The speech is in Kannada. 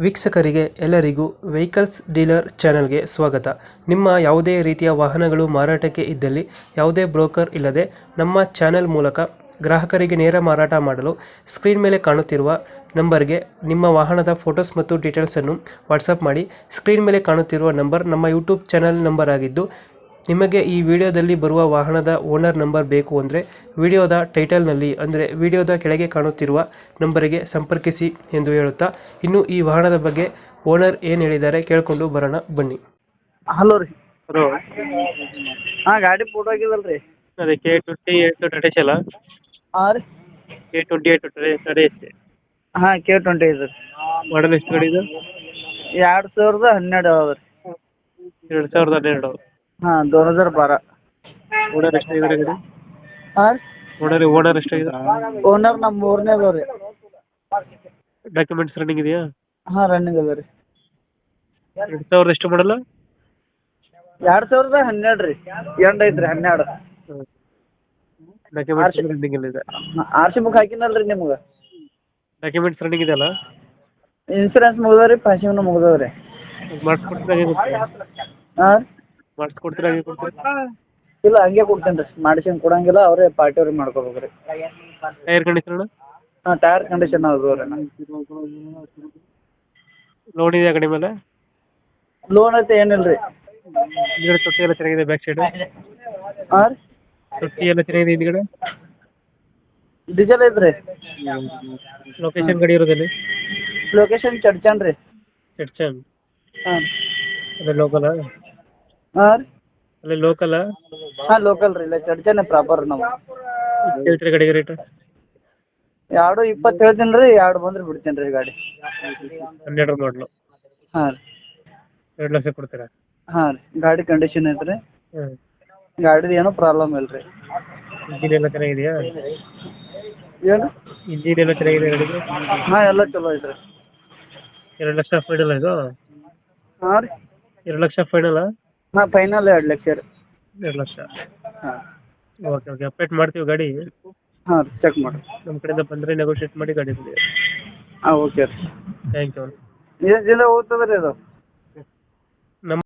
ವೀಕ್ಷಕರಿಗೆ ಎಲ್ಲರಿಗೂ ವೆಹಿಕಲ್ಸ್ ಡೀಲರ್ ಚಾನೆಲ್ಗೆ ಸ್ವಾಗತ. ನಿಮ್ಮ ಯಾವುದೇ ರೀತಿಯ ವಾಹನಗಳು ಮಾರಾಟಕ್ಕೆ ಇದ್ದಲ್ಲಿ ಯಾವುದೇ ಬ್ರೋಕರ್ ಇಲ್ಲದೆ ನಮ್ಮ ಚಾನೆಲ್ ಮೂಲಕ ಗ್ರಾಹಕರಿಗೆ ನೇರ ಮಾರಾಟ ಮಾಡಲು ಸ್ಕ್ರೀನ್ ಮೇಲೆ ಕಾಣುತ್ತಿರುವ ನಂಬರ್ಗೆ ನಿಮ್ಮ ವಾಹನದ ಫೋಟೋಸ್ ಮತ್ತು ಡೀಟೇಲ್ಸನ್ನು ವಾಟ್ಸಪ್ ಮಾಡಿ. ಸ್ಕ್ರೀನ್ ಮೇಲೆ ಕಾಣುತ್ತಿರುವ ನಂಬರ್ ನಮ್ಮ ಯೂಟ್ಯೂಬ್ ಚಾನೆಲ್ ನಂಬರ್ ಆಗಿದ್ದು, ನಿಮಗೆ ಈ ವಿಡಿಯೋದಲ್ಲಿ ಬರುವ ವಾಹನದ ಓನರ್ ನಂಬರ್ ಬೇಕು ಅಂದರೆ ವಿಡಿಯೋದ ಟೈಟಲ್ನಲ್ಲಿ ಅಂದರೆ ವಿಡಿಯೋದ ಕೆಳಗೆ ಕಾಣುತ್ತಿರುವ ನಂಬರಿಗೆ ಸಂಪರ್ಕಿಸಿ ಎಂದು ಹೇಳುತ್ತಾ, ಇನ್ನು ಈ ವಾಹನದ ಬಗ್ಗೆ ಓನರ್ ಏನು ಹೇಳಿದ್ದಾರೆ ಕೇಳಿಕೊಂಡು ಬರೋಣ ಬನ್ನಿ. ಹಲೋ ರೀ. ಹಲೋ, ಹಾಂ, ಗಾಡಿ ಫೋಟೋ ಆಗಿದಲ್ರಿ. ಅದೇ K28 ಟಾಟಾ ಅಲ್ಲ? ಹಾಂ ರೀ. K28 ಟಾಟಾ ಹಾಂ, K28 ರೀ. ಮಾಡಲ್ ಎಷ್ಟು ಗಾಡಿ ಇದು? 2012 ಅದ ರೀ. 2012. ಹಾಂ, 2012. ಓನರ್ ಎಷ್ಟಾಗಿದ್ದಾರೆ ಗಾಡಿ? ಹಾಂ ರೀ. ಓನರ್ ಎಷ್ಟಾಗಿದೆ? ಓನರ್ ನಮ್ಮ ಮೂರನೇ ಅದಾವ ರೀ. ಡಾಕ್ಯುಮೆಂಟ್ಸ್ ರನ್ನಿಂಗ್ ಇದೆಯಾ? ಹಾಂ, ರನ್ನಿಂಗ್ ಅದ ರೀ. 2000 ಎಷ್ಟು ಮಾಡಲ್ಲ? 2012 ರೀ. ಎಂಡ್ ಐತ್ರಿ 12. ಡಾಕ್ಯುಮೆಂಟ್ಸ್ ರನ್ನಿಂಗ್ ಎಲ್ಲ ಇದೆ? ಆರ್ ಸಿ ಬುಕ್ ಹಾಕಿನಲ್ರಿ ನಿಮ್ಗೆ. ಡಾಕ್ಯುಮೆಂಟ್ಸ್ ರನ್ನಿಂಗ್ ಇದೆಯಲ್ಲ? ಇನ್ಸೂರೆನ್ಸ್ ಮುಗ್ದವ ರೀ, ಪಾಸಿಂಗ್ನು ಮುಗ್ದವ ರೀ. ಮಾಡಿಸ್ಕೊಡ್ತೀರಾ? ಹಾಂ ರೀ. ಮಾಡಿಸ್ಕೊಡ್ತೀರಾ? ಹಾಗೆ ಕೊಡ್ತೀರಾ? ಇಲ್ಲ, ಹಂಗೆ ಕೊಡ್ತೇನೆ ರೀ. ಮಾಡಿಸಿನ್ ಕೊಡಂಗಿಲ್ಲ, ಅವರೇ ಪಾರ್ಟಿ ಅವ್ರಿಗೆ ಮಾಡ್ಕೋಬೇಕು ರೀ. Tyre condition? ಹಾಂ, ಟೈರ್ ಕಂಡೀಷನ್ ಅದಾವ ರೀ. ಲೋನ್ ಇದೆಯಾ ಗಾಡಿ ಮೇಲೆ? ಲೋನ್ ಐತೆ ಏನಿಲ್ಲ ರೀ. ಹಿಂದ್ಗಡೆ ತೊಟ್ಟಿ ಎಲ್ಲ ಚೆನ್ನಾಗಿದೆ, ಬ್ಯಾಕ್ ಸೈಡ್ ಹಾಂ ರೀ. ತೊಟ್ಟಿ ಎಲ್ಲ ಚೆನ್ನಾಗಿದೆ ಹಿಂದ್ಗಡೆ? ಡೀಸೆಲ್ ಐತ್ರಿ. ಲೊಕೇಶನ್ ಗಾಡಿ ಇರೋದಲ್ಲಿ? ಲೊಕೇಶನ್ ಚಡ್ಚನ್ ರೀ. ಚಡ್ಚನ್? ಹಾಂ. ಅದೇ ಲೋಕಲ್? ಹಾಂ ರೀ. ಅಲ್ಲೇ ಲೋಕಲ್? ಹಾಂ, ಲೋಕಲ್ ರೀ. ಇಲ್ಲ, ಚಡ್ಚನೆ ಪ್ರಾಪರ್ ನಾವು. ಹೇಳ್ತೀರಿ ಗಾಡಿಗೆ ರೇಟ್? 220 ಹೇಳ್ತೀನಿ ರೀ. 2 ಬಂದ್ರೆ ಬಿಡ್ತೀನಿ ರೀ ಗಾಡಿ. 12 ಮಾಡಲು? ಹಾಂ ರೀ. 2 ಲಕ್ಷ ಕೊಡ್ತೀರಾ? ಹಾಂ ರೀ. ಗಾಡಿ ಕಂಡೀಷನ್ ಐತ್ರಿ. ಹ್ಞೂ. ಗಾಡಿದು ಏನೂ ಪ್ರಾಬ್ಲಮ್ ಇಲ್ಲ ರೀ. ಇಂಜಿನ್ ಎಲ್ಲ ಚೆನ್ನಾಗಿದೆಯಾ? ಏನು? ಇಂಜಿನ್ ಎಲ್ಲ ಚೆನ್ನಾಗಿದೆ ಗಾಡಿಗೆ? ಹಾಂ, ಎಲ್ಲ ಚಲೋ ಐತ್ರಿ. 2 ಲಕ್ಷ ಫೈನಲ್ ಇದು? ಹಾಂ ರೀ. 2 ಲಕ್ಷ ಫೈನಲ್ಲ? ಹಾಂ, ಫೈನಲ್ 2 ಲಕ್ಷ ರೀ. 2 ಲಕ್ಷ. ಹಾಂ. ಓಕೆ ಅಪ್ಡೇಟ್ ಮಾಡ್ತೀವಿ ಗಾಡಿ. ಹಾಂ ರೀ, ಚೆಕ್ ಮಾಡಿರಿ. ನಮ್ಮ ಕಡೆಯಿಂದ ಬಂದರೆ ನೆಗೋಷಿಯೇಟ್ ಮಾಡಿ ಗಾಡಿ ಕೊಡಿ. ಹಾಂ, ಓಕೆ ರೀ. Thank you. ಎಷ್ಟು ದಿನ ಹೋಗ್ತದೆ ರೀ ಅದು?